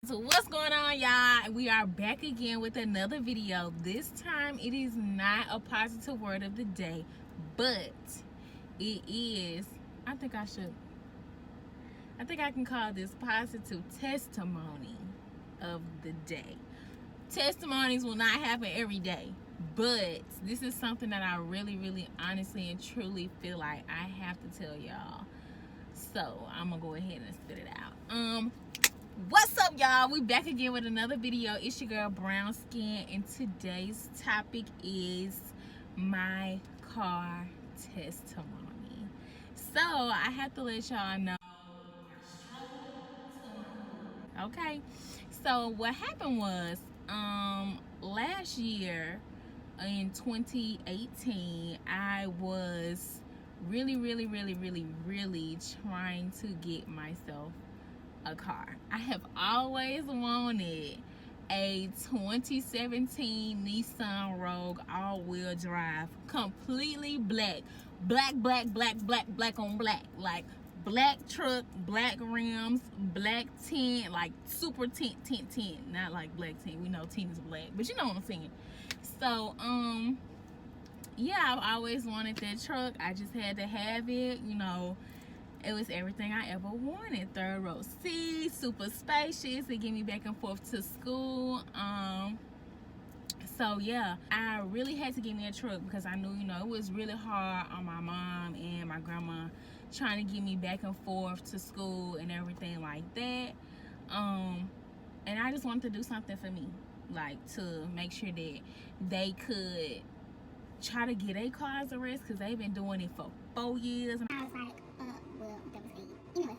So what's going on, y'all? We are back again with another video. This time it is not a positive word of the day, but it is, I think I can call this positive testimony of the day. Testimonies will not happen every day, but this is something that I really honestly and truly feel like I have to tell y'all. So I'm gonna go ahead and spit it out. What's up, y'all? We back again with another video. It's your girl Brown Skin, and today's topic is my car testimony. So I have to let y'all know okay. So what happened was last year in 2018 I was really trying to get myself a car. I have always wanted a 2017 Nissan Rogue all-wheel drive, completely black on black, like black truck, black rims, black tint, like super tint, not like black tint. We know tint is black, but you know what I'm saying. So yeah, I've always wanted that truck. I just had to have it, you know. It was everything I ever wanted. Third row seat, super spacious. It get me back and forth to school. So yeah, I really had to get me a truck because I knew, you know, it was really hard on my mom and my grandma trying to get me back and forth to school and everything like that. And I just wanted to do something for me, like to make sure that they could try to get their cars a rest, because they've been doing it for 4 years. And I was like, well, that was 8.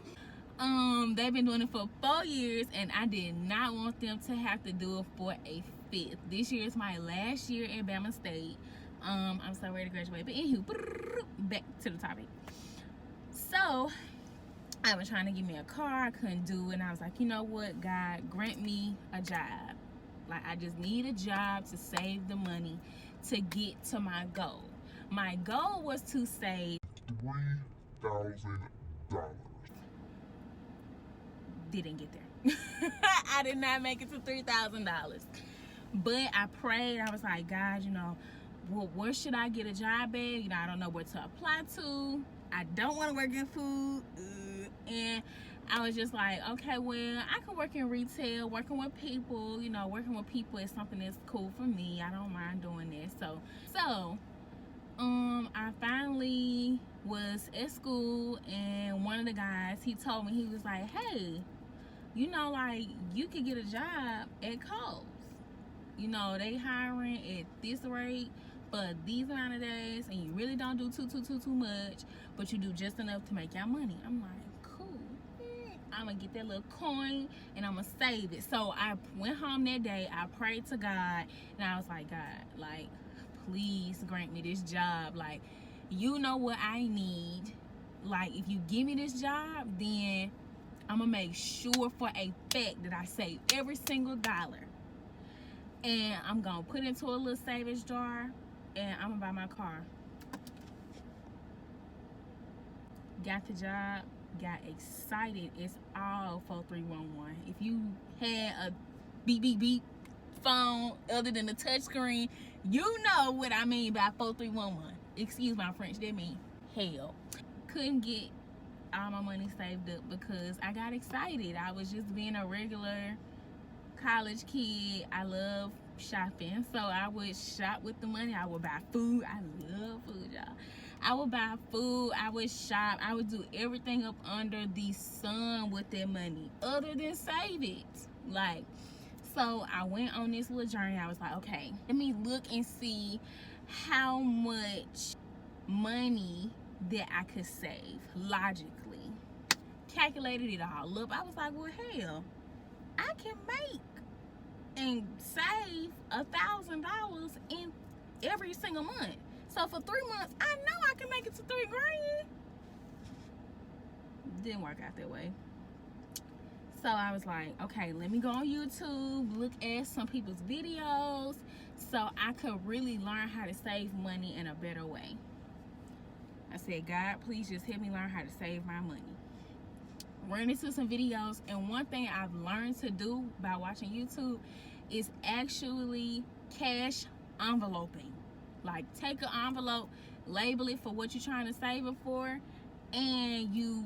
Anyway. They've been doing it for 4 years, and I did not want them to have to do it for a 5th. This year is my last year in Bama State. I'm so ready to graduate. But anywho, back to the topic. So I was trying to get me a car. I couldn't do it, and I was like, you know what, God, grant me a job. Like, I just need a job to save the money to get to my goal. My goal was to save $3,000. Didn't get there. I did not make it to $3,000. But I prayed. I was like, God, you know, well, where should I get a job at? You know, I don't know where to apply to. I don't want to work in food. And I was just like, okay, well, I can work in retail, working with people. You know, working with people is something that's cool for me. I don't mind doing that. So I finally was at school, and one of the guys, he told me, he was like, hey, you know, like, you could get a job at Kohl's. You know, they hiring at this rate for these amount of days, and you really don't do too much, but you do just enough to make your money. I'm like, I'm gonna get that little coin and I'm gonna save it. So I went home that day, I prayed to God, and I was like, God, like, please grant me this job. Like, you know what I need. Like, if you give me this job, then I'm gonna make sure for a fact that I save every single dollar, and I'm gonna put it into a little savings jar, and I'm gonna buy my car. Got the job, got excited. It's all 4311. If you had a beep phone other than the touch screen, you know what I mean by 4311. Excuse my French, that means hell. Couldn't get all my money saved up because I got excited. I was just being a regular college kid. I love shopping, so I would shop with the money. I would buy food. I love food, y'all. I would buy food, I would shop, I would do everything up under the sun with that money other than save it. Like, so I went on this little journey. I was like, okay, let me look and see how much money that I could save logically. Calculated it all up. I was like, well, hell, I can make and save $1,000 in every single month. So for 3 months, I know I can make it to $3 grand. Didn't work out that way. So I was like, okay, let me go on YouTube, look at some people's videos so I could really learn how to save money in a better way. I said, God, please just help me learn how to save my money. ran into some videos, and one thing I've learned to do by watching YouTube is actually cash enveloping. Like, take an envelope, label it for what you're trying to save it for, and you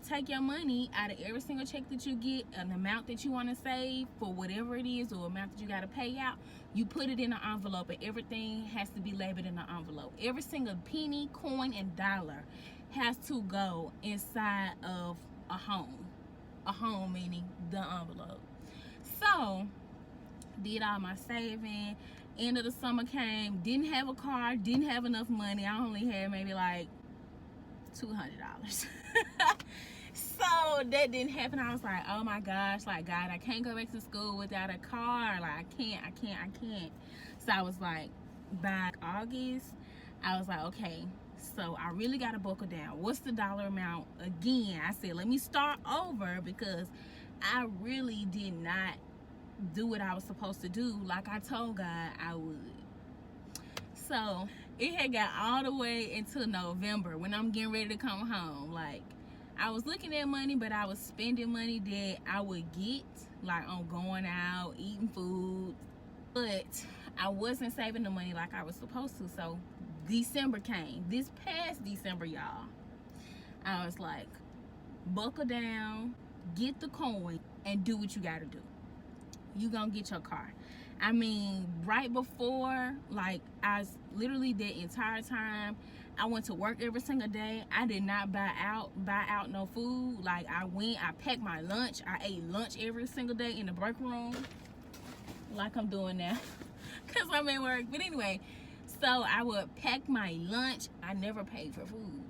take your money out of every single check that you get, an amount that you want to save for whatever it is, or amount that you got to pay out. You put it in an envelope, and everything has to be labeled in an envelope. Every single penny, coin, and dollar has to go inside of a home. A home meaning the envelope. So, did all my saving. End of the summer came, didn't have a car, didn't have enough money. I only had maybe like $200. So that didn't happen. I was like, oh my gosh, like, God, I can't go back to school without a car. Like, I can't. So I was like, by August, I was like, okay, so I really got to buckle down. What's the dollar amount? Again, I said, let me start over, because I really did not do what I was supposed to do like I told God I would. So it had got all the way into November when I'm getting ready to come home. Like, I was looking at money, but I was spending money that I would get, like, on going out, eating food, but I wasn't saving the money like I was supposed to. So December came, this past December, y'all. I was like, buckle down, get the coin, and do what you gotta do. You gonna get your car. I mean, right before, like, I was literally the entire time I went to work every single day, I did not buy out no food. Like, I packed my lunch. I ate lunch every single day in the break room, like I'm doing now, because I'm at work. But anyway, so I would pack my lunch. I never paid for food.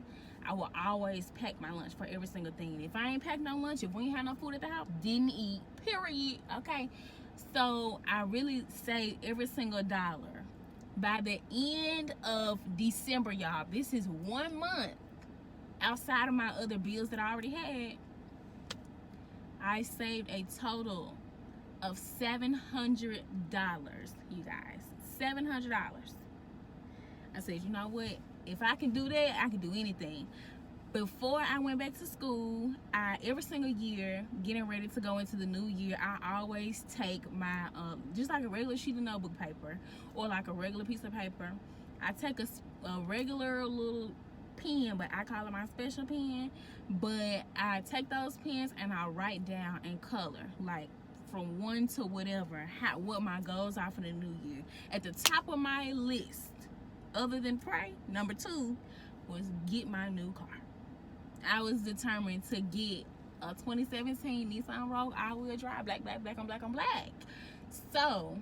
I will always pack my lunch for every single thing. If I ain't packed no lunch, if we ain't had no food at the house, didn't eat, period. Okay, so I really saved every single dollar. By the end of December, y'all, this is 1 month outside of my other bills that I already had, I saved a total of $700, you guys. $700. I said, you know what? If I can do that, I can do anything. Before I went back to school, every single year, getting ready to go into the new year, I always take my, just like a regular sheet of notebook paper or like a regular piece of paper. I take a regular little pen, but I call it my special pen. But I take those pens and I write down in color, like from 1 to whatever, what my goals are for the new year. At the top of my list, other than pray, number 2 was get my new car. I was determined to get a 2017 Nissan Rogue all-wheel drive, black on black. So,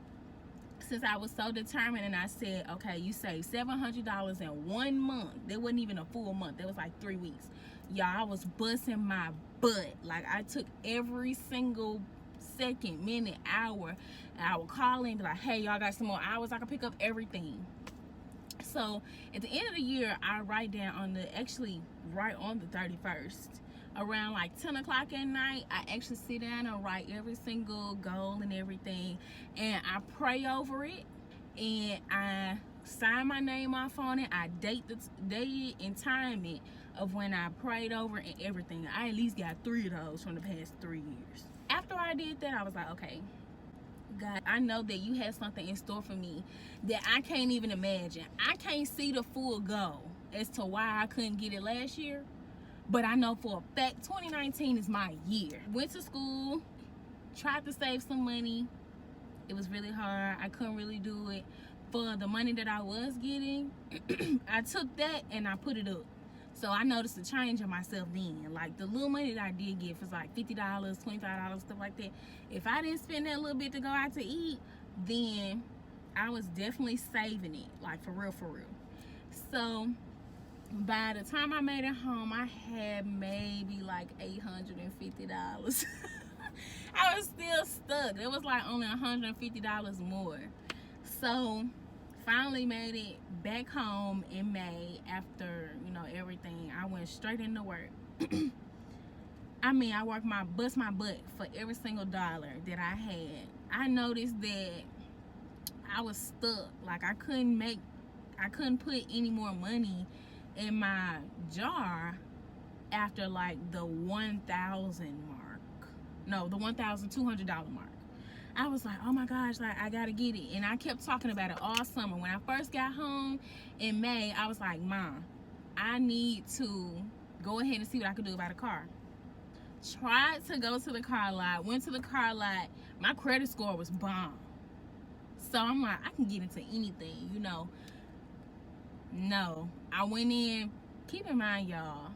since I was so determined, and I said, okay, you saved $700 in 1 month. That wasn't even a full month. That was like 3 weeks. Y'all, I was busting my butt. Like, I took every single second, minute, hour, and I would call in and be like, hey, y'all got some more hours I can pick up everything. So at the end of the year, I write down right on the 31st, around like 10 o'clock at night, I actually sit down and write every single goal and everything, and I pray over it, and I sign my name off on it. I date and time it of when I prayed over and everything. I at least got 3 of those from the past 3 years. After I did that, I was like, okay, God, I know that you have something in store for me that I can't even imagine. I can't see the full goal as to why I couldn't get it last year, but I know for a fact 2019 is my year. Went to school, tried to save some money. It was really hard. I couldn't really do it. For the money that I was getting, I took that and I put it up. So I noticed a change in myself then. Like, the little money that I did get was like $50, $25, stuff like that. If I didn't spend that little bit to go out to eat, then I was definitely saving it, like, for real. So by the time I made it home, I had maybe like $850. I was still stuck. It was like only $150 more. So finally made it back home in May after, everything. I went straight into work. I mean, I bust my butt for every single dollar that I had. I noticed that I was stuck. Like, I couldn't put any more money in my jar after like the 1,000 mark. No, the $1,200 mark. I was like, oh my gosh, like I gotta get it. And I kept talking about it all summer. When I first got home in May, I was like, Mom, I need to go ahead and see what I could do about a car. Tried to go to the car lot, went to the car lot. My credit score was bomb. So I'm like, I can get into anything, you know. No, I went in. Keep in mind, y'all,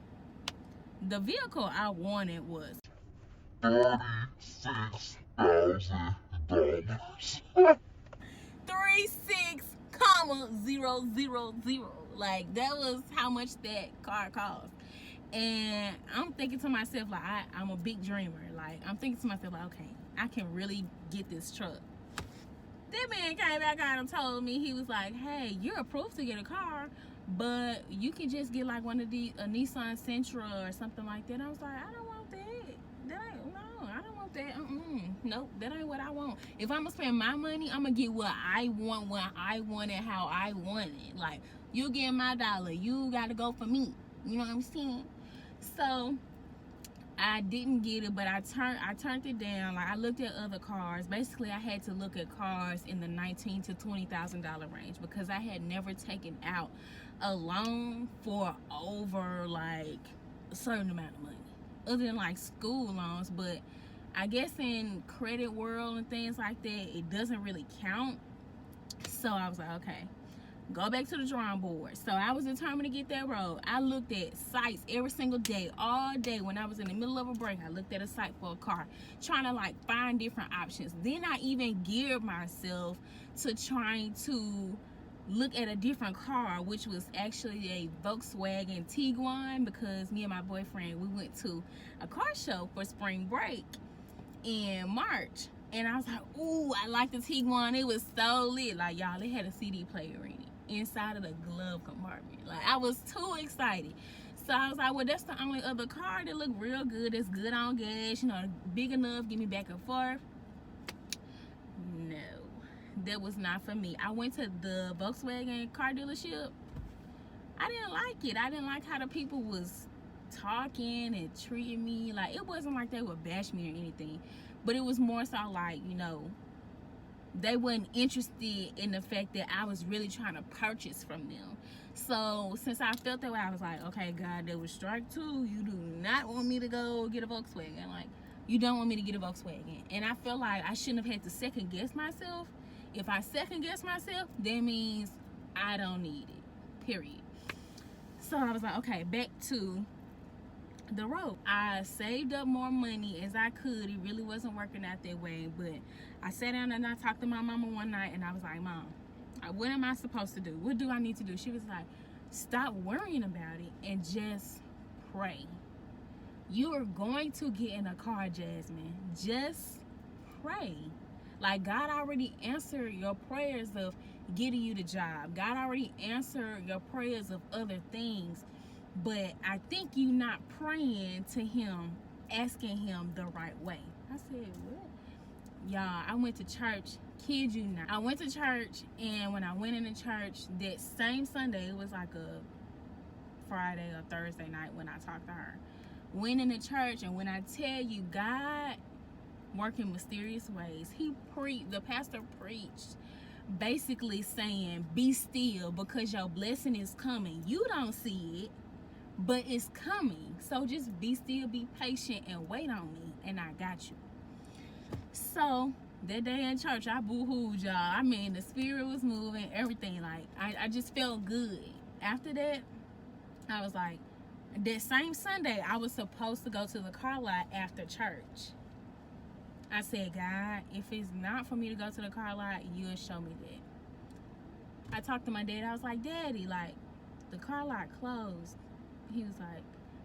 the vehicle I wanted was $36,000. 36,000. Like, that was how much that car cost. And I'm thinking to myself, like, I'm a big dreamer. Like, I'm thinking to myself, like, okay, I can really get this truck. That man came back out and told me, he was like, hey, you're approved to get a car, but you can just get like one of the a Nissan Sentra or something like that. I was like, I don't want that. I don't want that. Nope, that ain't what I want. If I'm gonna spend my money, I'm gonna get what I want when I want it, how I want it. Like, you get my dollar, you gotta go for me. You know what I'm saying? So I didn't get it, but I turned it down. Like, I looked at other cars. Basically, I had to look at cars in the $19,000 to $20,000 range because I had never taken out a loan for over like a certain amount of money, other than like school loans. But I guess in credit world and things like that, it doesn't really count. So I was like, okay, go back to the drawing board. So I was determined to get that road. I looked at sites every single day, all day. When I was in the middle of a break, I looked at a site for a car, trying to like find different options. Then I even geared myself to trying to look at a different car, which was actually a Volkswagen Tiguan, because me and my boyfriend, we went to a car show for spring break in March. And I was like, ooh, I like the Tiguan. It was so lit. Like, y'all, it had a CD player in it inside of the glove compartment. Like, I was too excited. So I was like, well, that's the only other car that looked real good. It's good on gas, you know, big enough, get me back and forth. No, that was not for me. I went to the Volkswagen car dealership. I didn't like it. I didn't like how the people was talking and treating me. Like, it wasn't like they would bash me or anything, but it was more so like, you know, they weren't interested in the fact that I was really trying to purchase from them. So since I felt that way, I was like, okay, God, that was strike two. You do not want me to go get a Volkswagen. Like, you don't want me to get a Volkswagen. And I feel like I shouldn't have had to second guess myself. If I second guess myself, that means I don't need it, period. So I was like, okay, back to the road. I saved up more money as I could. It really wasn't working out that way, but I sat down and I talked to my mama one night, and I was like, Mom, what am I supposed to do? What do I need to do? She was like, stop worrying about it and just pray. You are going to get in a car, Jasmine. Just pray. Like, God already answered your prayers of getting you the job. God already answered your prayers of other things. But I think you not praying to him, asking him the right way. I said, what? Y'all, I went to church, kid you not. I went to church, and when I went into church that same Sunday, it was like a Friday or Thursday night when I talked to her. Went into church, and when I tell you, God worked in mysterious ways. The pastor preached basically saying, be still because your blessing is coming. You don't see it, but it's coming. So just be still, be patient, and wait on me, and I got you. So that day in church, I boo-hooed, y'all. I mean, the spirit was moving, everything. Like, I just felt good. After that, I was like, that same Sunday, I was supposed to go to the car lot after church. I said, God, if it's not for me to go to the car lot, you'll show me that. I talked to my dad. I was like, Daddy, like, the car lot closed. He was like,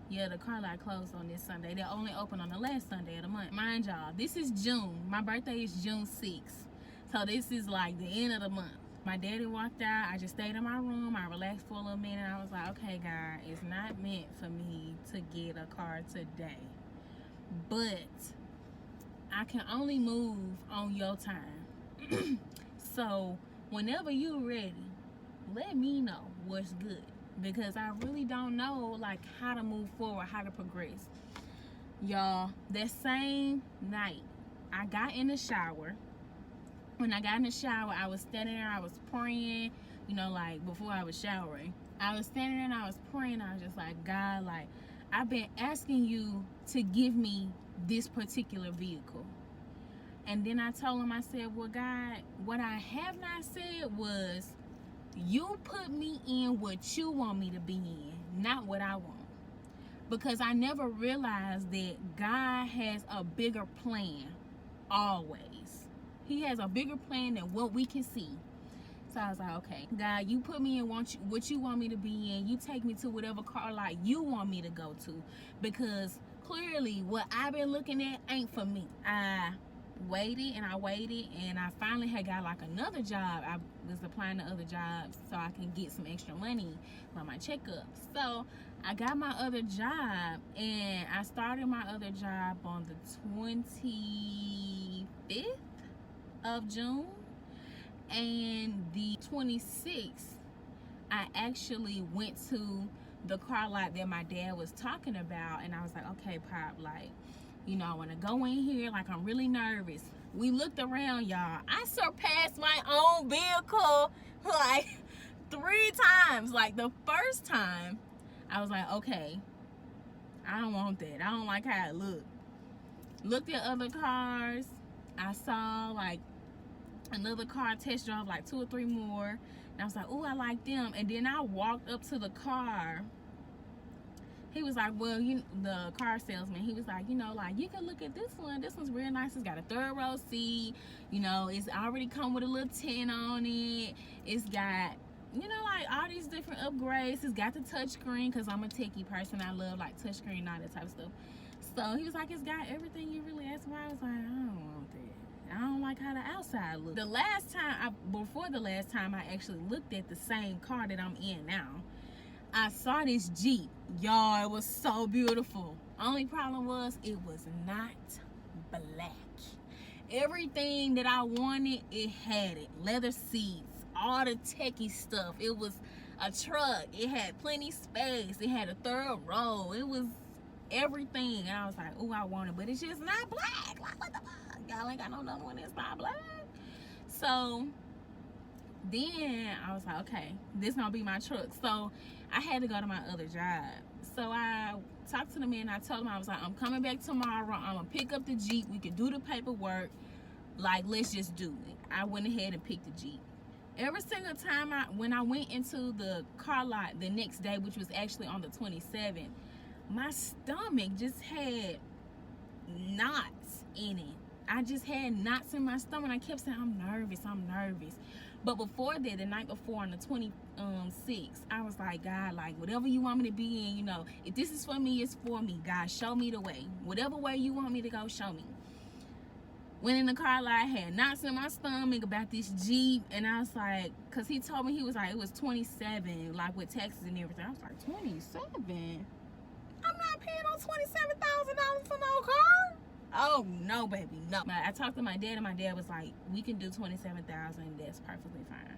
yeah, the car lot closed on this Sunday. They're only open on the last Sunday of the month. Mind y'all, this is June. My birthday is June 6th. So this is like the end of the month. My daddy walked out. I just stayed in my room. I relaxed for a little minute. I was like, okay, God, it's not meant for me to get a car today. But I can only move on your time. So whenever you're ready, let me know what's good. because I really don't know like how to move forward, how to progress. Y'all, that same night, I got in the shower. When I got in the shower, I was standing there, I was praying, you know, like before I was showering. I was standing there and I was praying. I was just like, God, like, I've been asking you to give me this particular vehicle. And then I told him, I said, well, God, what I have not said was, you put me in what you want me to be in, not what I want. Because I never realized that God has a bigger plan, always. He has a bigger plan than what we can see. So I was like, okay, God, you put me in what you want me to be in. You take me to whatever car lot you want me to go to. Because clearly what I've been looking at ain't for me. I waited and I finally had got like another job. I was applying to other jobs so I can get some extra money for my checkup. So I got my other job, and I started my other job on the 25th of June, and the 26th I actually went to the car lot that my dad was talking about, and I was like, okay, Pop, like, you know, I want to go in here, like, I'm really nervous. We looked around, y'all. I surpassed my own vehicle like 3 times. Like, the first time I was like, okay, I don't want that. I don't like how it looked. Looked at other cars. I saw like another car test drive, like 2 or 3 more, and I was like, oh, I like them. And then I walked up to the car. He was like, well, the car salesman, he was like, you know, like, you can look at this one. This one's real nice. It's got a 3rd row seat. You know, it's already come with a little tint on it. It's got, you know, like all these different upgrades. It's got the touch screen, because I'm a techie person. I love like touch screen and all that type of stuff. So he was like, it's got everything you really asked for. I was like, I don't want that. I don't like how the outside looks. Before the last time I actually looked at the same car that I'm in now, I saw this Jeep. Y'all, it was so beautiful. Only problem was, it was not black. Everything that I wanted, it had it. Leather seats, all the techie stuff. It was a truck. It had plenty space. It had a 3rd row. It was everything. And I was like, oh, I want it, but it's just not black. Like, what the fuck? Y'all ain't got no another one that's not black. So then I was like, okay, this gonna be my truck. So I had to go to my other job. So I talked to the man. I told him, I was like, I'm coming back tomorrow. I'm gonna pick up the Jeep. We can do the paperwork. Like, let's just do it. I went ahead and picked the Jeep. Every single time when I went into the car lot the next day, which was actually on the 27th, my stomach just had knots in it. I just had knots in my stomach. I kept saying, I'm nervous. But before that, the night before, on the 26th, I was like, God, like, whatever you want me to be in, you know, if this is for me, it's for me. God, show me the way. Whatever way you want me to go, show me. Went in the car lot, I had knots in my stomach about this Jeep, and I was like, because he told me, he was like, it was 27, like, with taxes and everything. I was like, 27? I'm not paying on $27,000 for no car. Oh, no, baby, no. I talked to my dad, and my dad was like, we can do $27,000. That's perfectly fine.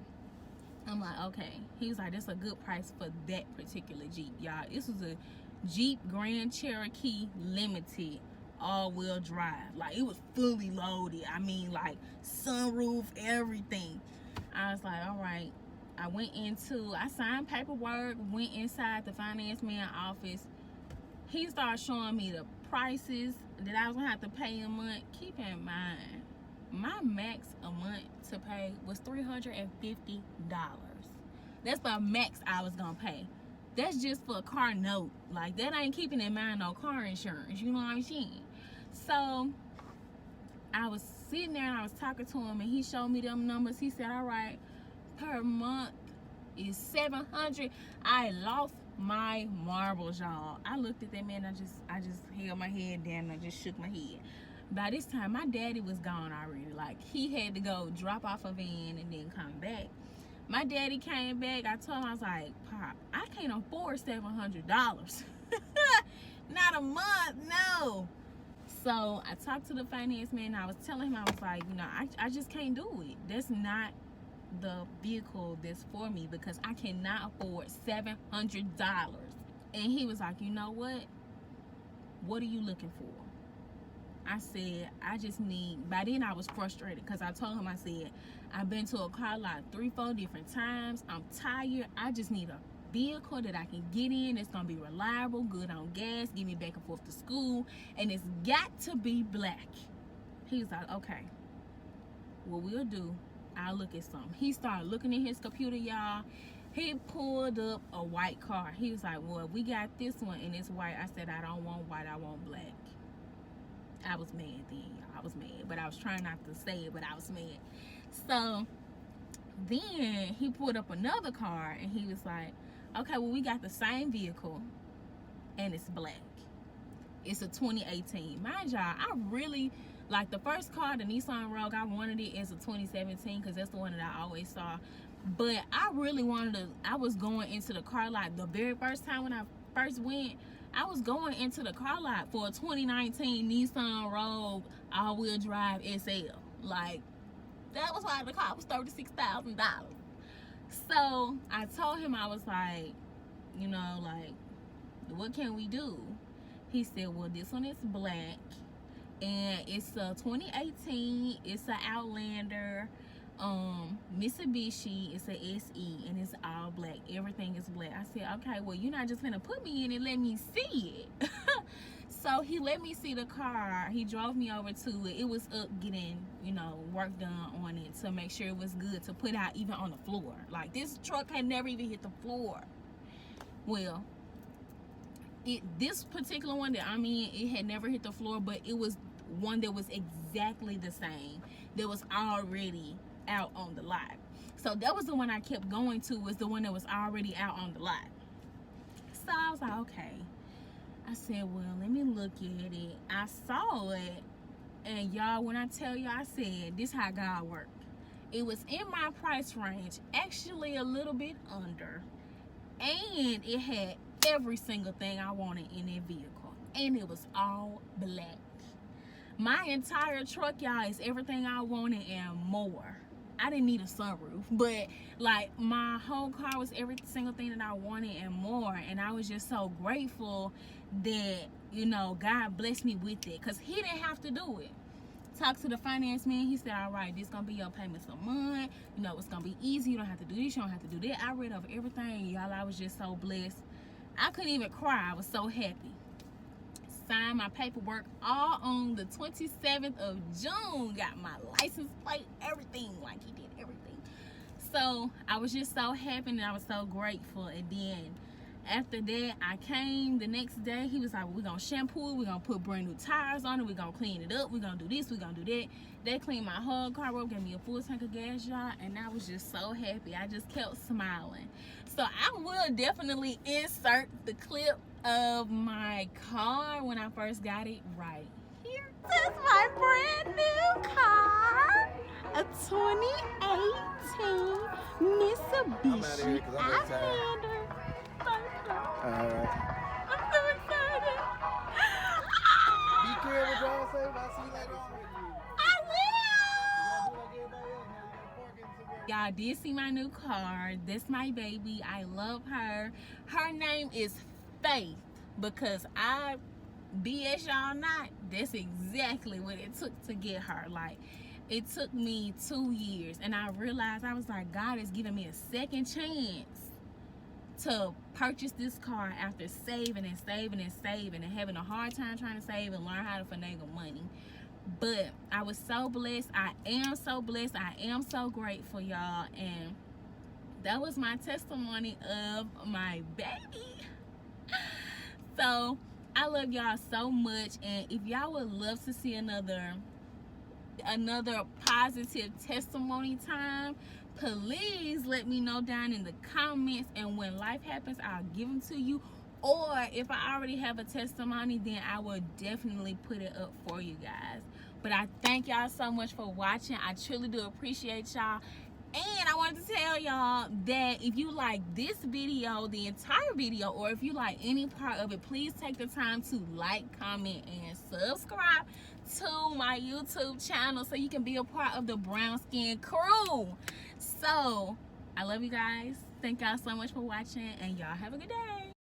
I'm like, okay. He was like, that's a good price for that particular Jeep, y'all. This was a Jeep Grand Cherokee Limited all-wheel drive. Like, it was fully loaded. I mean, like, sunroof, everything. I was like, all right. I signed paperwork, went inside the finance man office. He started showing me the prices that I was gonna have to pay a month. Keep in mind, my max a month to pay was $350. That's the max I was gonna pay. That's just for a car note. Like, that ain't keeping in mind no car insurance. You know what I'm saying? So I was sitting there and I was talking to him, and he showed me them numbers. He said, all right, per month is $700. I lost my marbles, y'all. I looked at that man. I just held my head down and I just shook my head. By this time, my daddy was gone already. Like, he had to go drop off a van and then come back. My daddy came back. I told him, I was like, Pop, I can't afford $700. Not a month, no. So I talked to the finance man. I was telling him, I was like, you know, I just can't do it. That's not the vehicle that's for me because I cannot afford $700. And he was like, you know what are you looking for? I said, I just need, by then I was frustrated because I told him, I said, I've been to a car lot 3-4 different times. I'm tired. I just need a vehicle that I can get in. It's going to be reliable, good on gas, get me back and forth to school, and it's got to be black. He was like, okay, what we'll do, I'll look at something. He started looking at his computer, y'all. He pulled up a white car. He was like, well, we got this one and it's white. I said, I don't want white, I want black. I was mad then, y'all. I was mad, but I was trying not to say it, but I was mad. So then he pulled up another car and he was like, okay, well, we got the same vehicle and it's black. It's a 2018. Mind y'all, I really like the first car, the Nissan Rogue. I wanted it as a 2017 because that's the one that I always saw. But I really wanted to, I was going into the car lot the very first time when I first went. I was going into the car lot for a 2019 Nissan Rogue all-wheel drive SL. Like, that was why the car was $36,000. So I told him, I was like, you know, like, what can we do? He said, well, this one is black and it's a 2018. It's an Outlander. Mitsubishi. It's a SE and it's all black. Everything is black. I said, okay, well, you're not just gonna put me in and let me see it. So he let me see the car. He drove me over to it. It was up getting, you know, work done on it to make sure it was good to put out even on the floor. Like, this truck had never even hit the floor. Well, this particular one that I'm in, it had never hit the floor, but it was one that was exactly the same. That was already out on the lot. So that was the one I kept going to, was the one that was already out on the lot. So I was like, okay. I said, well, let me look at it. I saw it, and y'all, when I tell you, I said, this how God worked. It was in my price range, actually a little bit under, and it had every single thing I wanted in that vehicle, and it was all black. My entire truck, y'all, is everything I wanted and more. I didn't need a sunroof, but like, my whole car was every single thing that I wanted and more. And I was just so grateful that, you know, God blessed me with it, because he didn't have to do it. Talked to the finance man. He said, all right, this gonna be your payments a month. You know, it's gonna be easy. You don't have to do this, you don't have to do that. I read over everything, y'all. I was just so blessed. I couldn't even cry. I was so happy. Signed my paperwork all on the 27th of June. Got my license plate, everything. Like, he did everything. So I was just so happy and I was so grateful. And then after that, I came the next day. He was like, well, we're gonna shampoo it, we're gonna put brand new tires on it, we're gonna clean it up, we're gonna do this, we're gonna do that. They cleaned my whole car up, gave me a full tank of gas, y'all, and I was just so happy. I just kept smiling. So I will definitely insert the clip of my car when I first got it right here. This is my brand new car, a 2018 Mitsubishi Outlander. I'm so excited. Be careful, drive safe. I'll see you later on. I will. Y'all did see my new car. That's my baby. I love her. Her name is Faith, because I BS y'all not, that's exactly what it took to get her. Like, it took me 2 years, and I realized, I was like, God is giving me a second chance to purchase this car after saving and saving and saving and having a hard time trying to save and learn how to finagle money. But I was so blessed. I am so blessed. I am so grateful, y'all. And that was my testimony of my baby. So I love y'all so much, and if y'all would love to see another positive testimony time, please let me know down in the comments, and when life happens, I'll give them to you. Or if I already have a testimony, then I will definitely put it up for you guys. But I thank y'all so much for watching. I truly do appreciate y'all. And I wanted to tell y'all that if you like this video, the entire video, or if you like any part of it, please take the time to like, comment, and subscribe to my YouTube channel so you can be a part of the brown skin crew. So I love you guys. Thank y'all so much for watching, and y'all have a good day.